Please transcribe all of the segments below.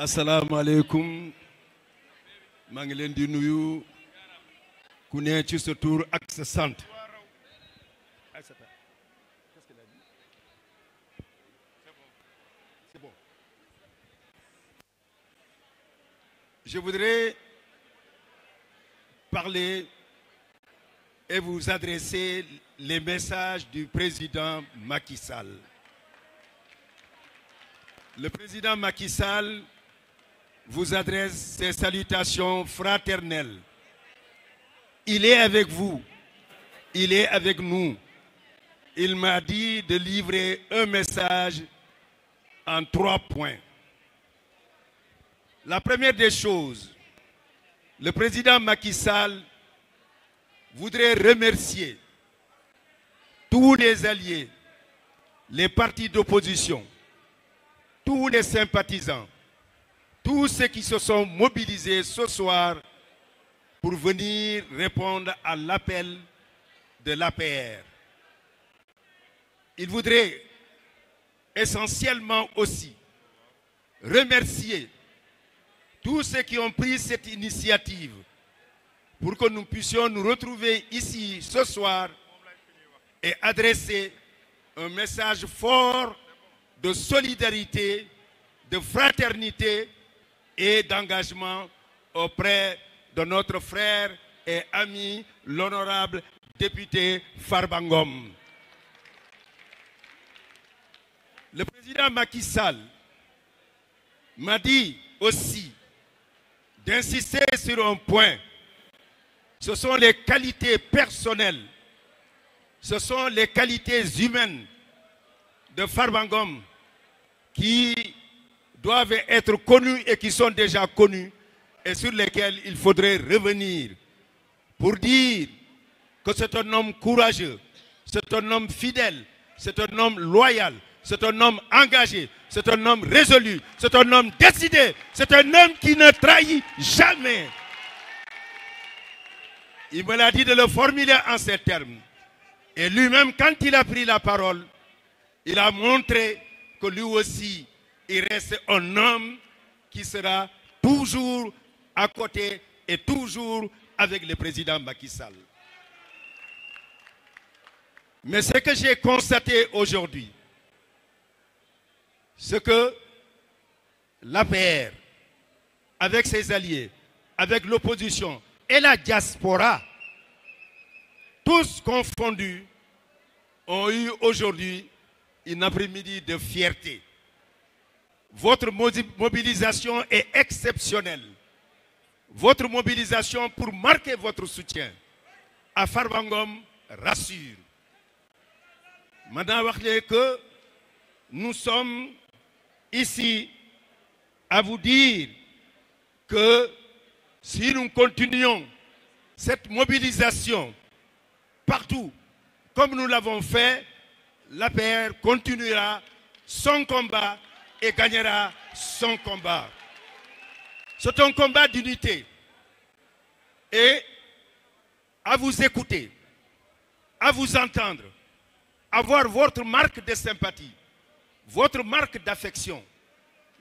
asalaamaaleykum maa ngi leen di nuyu ku ne ci sa tur ak sa sant. Je voudrais parler et vous adresser les messages du président Macky Sall. Le président Macky Sall vous adresse ses salutations fraternelles. Il est avec vous, il est avec nous. Il m'a dit de livrer un message en 3 points. La première des choses, le président Macky Sall voudrait remercier tous les alliés, les partis d'opposition, tous les sympathisants, tous ceux qui se sont mobilisés ce soir pour venir répondre à l'appel de l'APR. Il voudrait essentiellement aussi remercier tous ceux qui ont pris cette initiative pour que nous puissions nous retrouver ici ce soir et adresser un message fort de solidarité, de fraternité et d'engagement auprès de notre frère et ami, l'honorable député Farba Ngom. Le président Macky Sall m'a dit aussi d'insister sur un point. Ce sont les qualités personnelles, ce sont les qualités humaines de Farba Ngom qui doivent être connues et qui sont déjà connues et sur lesquelles il faudrait revenir pour dire que c'est un homme courageux, c'est un homme fidèle, c'est un homme loyal, c'est un homme engagé, c'est un homme résolu, c'est un homme décidé, c'est un homme qui ne trahit jamais. Il me l'a dit de le formuler en ces termes. Et lui-même, quand il a pris la parole, il a montré que lui aussi, il reste un homme qui sera toujours à côté et toujours avec le président Macky Sall. Mais ce que j'ai constaté aujourd'hui, c'est que l'APR, avec ses alliés, avec l'opposition et la diaspora, tous confondus, ont eu aujourd'hui une après-midi de fierté. Votre mobilisation est exceptionnelle. Votre mobilisation pour marquer votre soutien à Farba Ngom rassure. Maintenant, wax leen que nous sommes ici à vous dire que si nous continuons cette mobilisation partout, comme nous l'avons fait, l'APR continuera son combat et gagnera son combat. C'est un combat d'unité. Et à vous écouter, à vous entendre, à voir votre marque de sympathie, votre marque d'affection,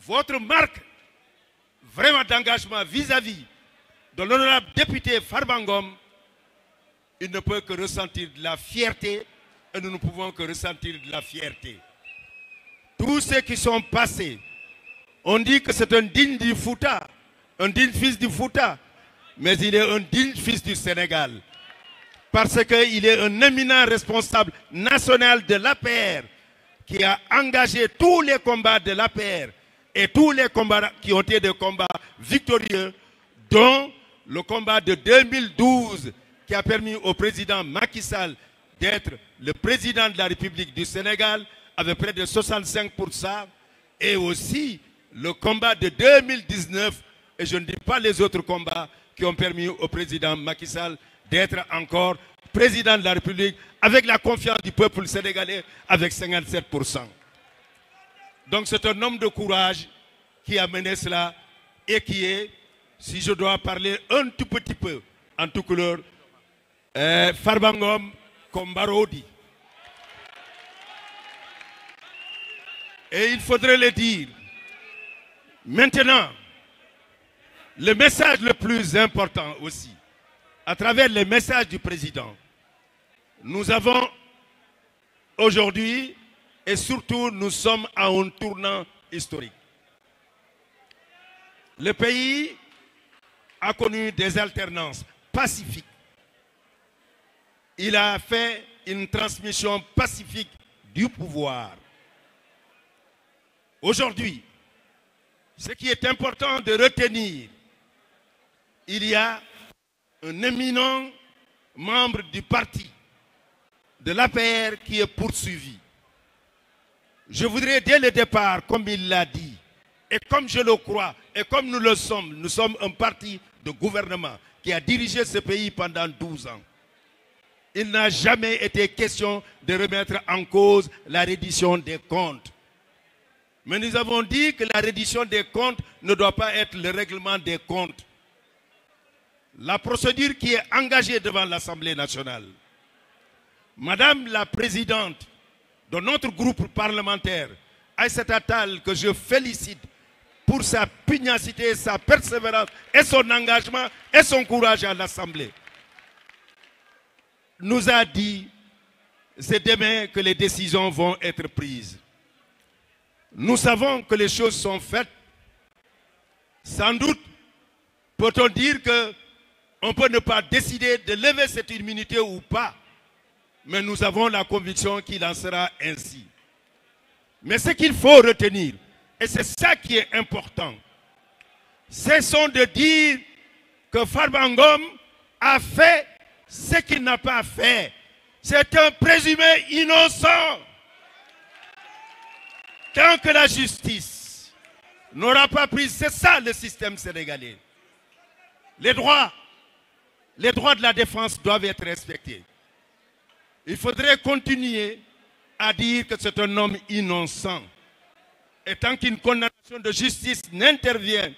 votre marque vraiment d'engagement vis-à-vis de l'honorable député Farba Ngom, il ne peut que ressentir de la fierté et nous ne pouvons que ressentir de la fierté. Tous ceux qui sont passés, on dit que c'est un digne du Fouta, un digne fils du Fouta, mais il est un digne fils du Sénégal. Parce qu'il est un éminent responsable national de l'APR qui a engagé tous les combats de l'APR et tous les combats qui ont été des combats victorieux, dont le combat de 2012 qui a permis au président Macky Sall d'être le président de la République du Sénégal avec près de 65%, et aussi le combat de 2019, et je ne dis pas les autres combats qui ont permis au président Macky Sall d'être encore président de la République avec la confiance du peuple sénégalais avec 57%. Donc c'est un homme de courage qui a mené cela et qui est, si je dois parler un tout petit peu en tout couleur, Farba Ngom Kombarodi. Et il faudrait le dire, Maintenant, le message le plus important aussi, à travers les messages du président, nous avons aujourd'hui, et surtout nous sommes à un tournant historique. Le pays a connu des alternances pacifiques. Il a fait une transmission pacifique du pouvoir. Aujourd'hui, ce qui est important de retenir, il y a un éminent membre du parti de l'APR qui est poursuivi. Je voudrais dès le départ, comme il l'a dit, et comme je le crois, et comme nous sommes un parti de gouvernement qui a dirigé ce pays pendant 12 ans. Il n'a jamais été question de remettre en cause la reddition des comptes. Mais nous avons dit que la reddition des comptes ne doit pas être le règlement des comptes. La procédure qui est engagée devant l'Assemblée nationale, Madame la Présidente de notre groupe parlementaire, Aïssata Tall, que je félicite pour sa pugnacité, sa persévérance et son engagement et son courage à l'Assemblée, nous a dit c'est demain que les décisions vont être prises. Nous savons que les choses sont faites. Sans doute, peut-on dire qu'on peut ne pas décider de lever cette immunité ou pas. Mais nous avons la conviction qu'il en sera ainsi. Mais ce qu'il faut retenir, et c'est ça qui est important, cessons de dire que Farba Ngom a fait ce qu'il n'a pas fait. C'est un présumé innocent. Tant que la justice n'aura pas pris, c'est ça le système sénégalais. Les droits de la défense doivent être respectés. Il faudrait continuer à dire que c'est un homme innocent. Et tant qu'une condamnation de justice n'intervient,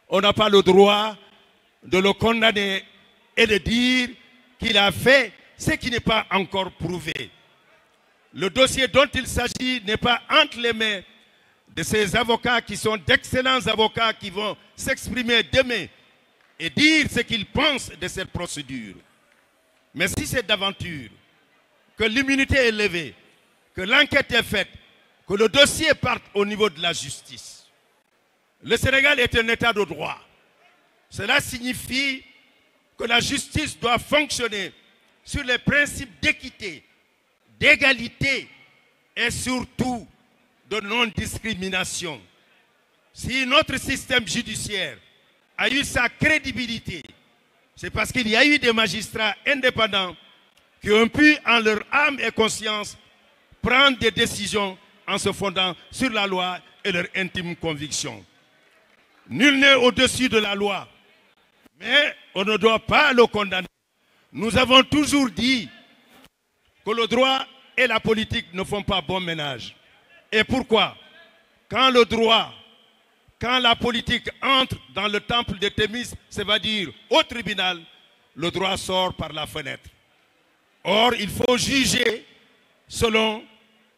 on n'a pas le droit de le condamner et de dire qu'il a fait ce qui n'est pas encore prouvé. Le dossier dont il s'agit n'est pas entre les mains de ces avocats qui sont d'excellents avocats qui vont s'exprimer demain et dire ce qu'ils pensent de cette procédure. Mais si c'est d'aventure, que l'immunité est levée, que l'enquête est faite, que le dossier parte au niveau de la justice. Le Sénégal est un état de droit. Cela signifie que la justice doit fonctionner sur les principes d'équité, d'égalité et surtout de non-discrimination. Si notre système judiciaire a eu sa crédibilité, c'est parce qu'il y a eu des magistrats indépendants qui ont pu, en leur âme et conscience, prendre des décisions en se fondant sur la loi et leur intime conviction. Nul n'est au-dessus de la loi, mais on ne doit pas le condamner. Nous avons toujours dit que le droit et la politique ne font pas bon ménage. Et pourquoi? Quand le droit, quand la politique entre dans le temple de Thémis, c'est-à-dire au tribunal, le droit sort par la fenêtre. Or, il faut juger selon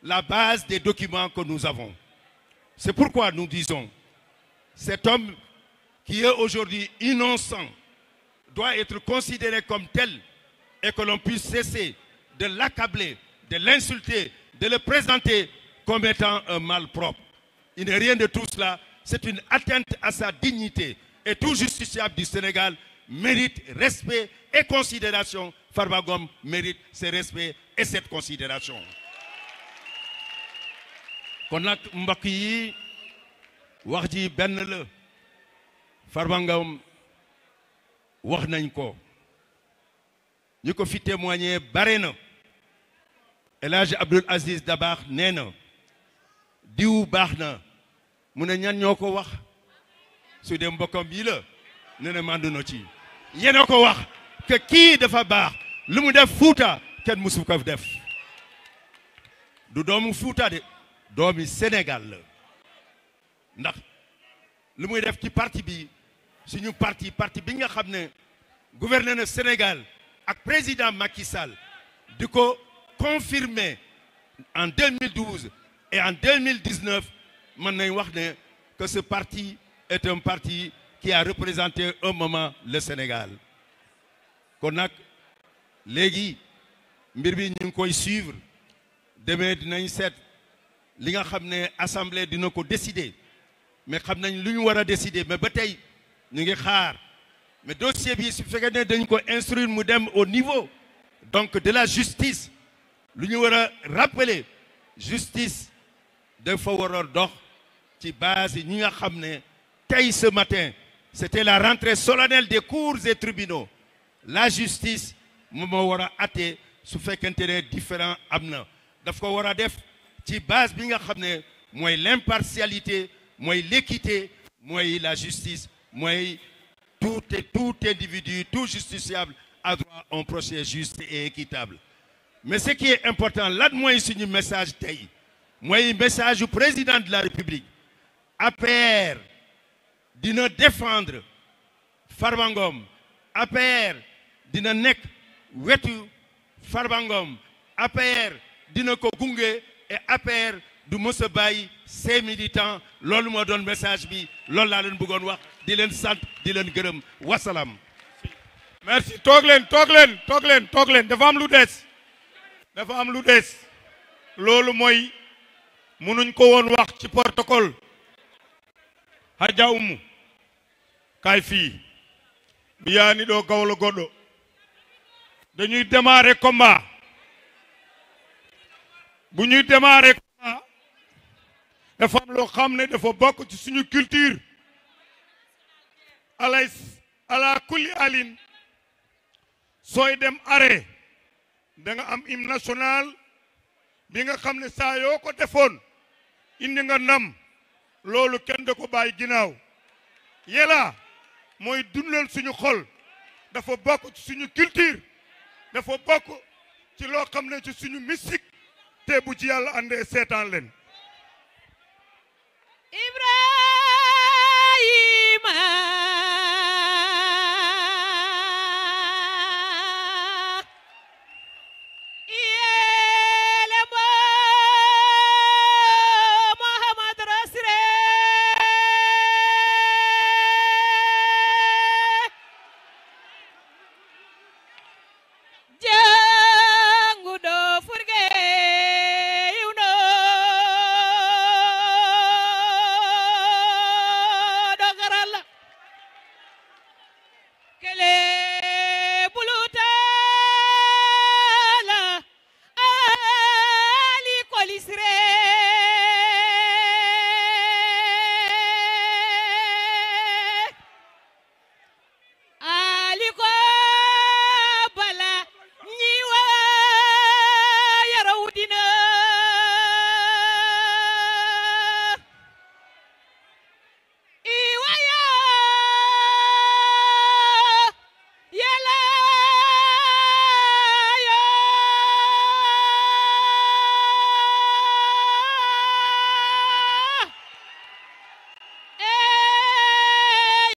la base des documents que nous avons. C'est pourquoi nous disons, cet homme qui est aujourd'hui innocent doit être considéré comme tel et que l'on puisse cesser de l'accabler, de l'insulter, de le présenter comme étant un malpropre. Il n'est rien de tout cela. C'est une atteinte à sa dignité. Et tout justiciable du Sénégal mérite respect et considération. Farba Ngom mérite ce respect et cette considération. kon nag mbokk yi wax ji benn la Farba Ngom wax nañ ko ñi ko fi témoigner bare na El Hadj Abdoul Aziz Dabakh nee na diw baax na mu ne ñan ñoo ko wax su dee mbokkam bii la nee na mandu na ci yéen a ko wax que kii dafa baax lu mu def Fuuta kenn musu ko def du doomu Fuuta de doomi Sénégal la ndax lu muy def ci parti bi suñu parti bi nga xam ne gouverneur na Sénégal ak président Macky Sall di ko confirmer en 2012 et en 2019 mën nañ wax ne que ce parti est un parti qui a représenté un moment le Sénégal. kon nag léegi mbir bi ñu ngi koy suivre demee dinañ seet li nga xam ne assemblée dina ko décider mais xam nañ lu ñu war a décider mais ba tey ñu ngi xaar mais dossier bi su fekkee ne dañ ko instruire mu dem au niveau donc de la justice lu ñu war a rappeler justice dafa war a dox ci base yi ñi nga xam ne tey ce matin c'était la rentrée solennelle des cours et tribunaux la justice moom moo war a atte su fekkente ne différent am na daf ko war a def ci base bi nga xam ne mooy l'impartialité mooy l'équité mooy la justice mooy tout individu tout justiciable a droit à un procès juste et équitable mais ce qui est important lan mooy suñu message tey mooy message du président de la République APR dina défendre Farba Ngom APR dina nekk wetu Farba Ngom APR dina ko gunge et APR du mës a bàyyi ses militants loolu moo doon message bi loolu laa leen bëggoon wax di leen sant di leen gërëm wasalaam. merci toog leen dafa am lu des loolu mooy munuñ ko woon wax ci protocole Hadja Oumou kaay fii mbiyaani ɗo gawlo goɗɗo dañuy démarrer combat bu ñuy démarrer combat dafa am loo xam ne dafa bokk ci suñu culture ala kulli alin sooy dem arrêt da nga am hymne national bi nga xam ne saa yoo ko defoon indi nga ndam loolu kenn da ko bàyyi ginnaaw yela mooy dundal suñu xol dafa bokk ci suñu culture dafa bokk ci loo xam ne ci suñu mystique te bu ci yàlla àndee seetaan leen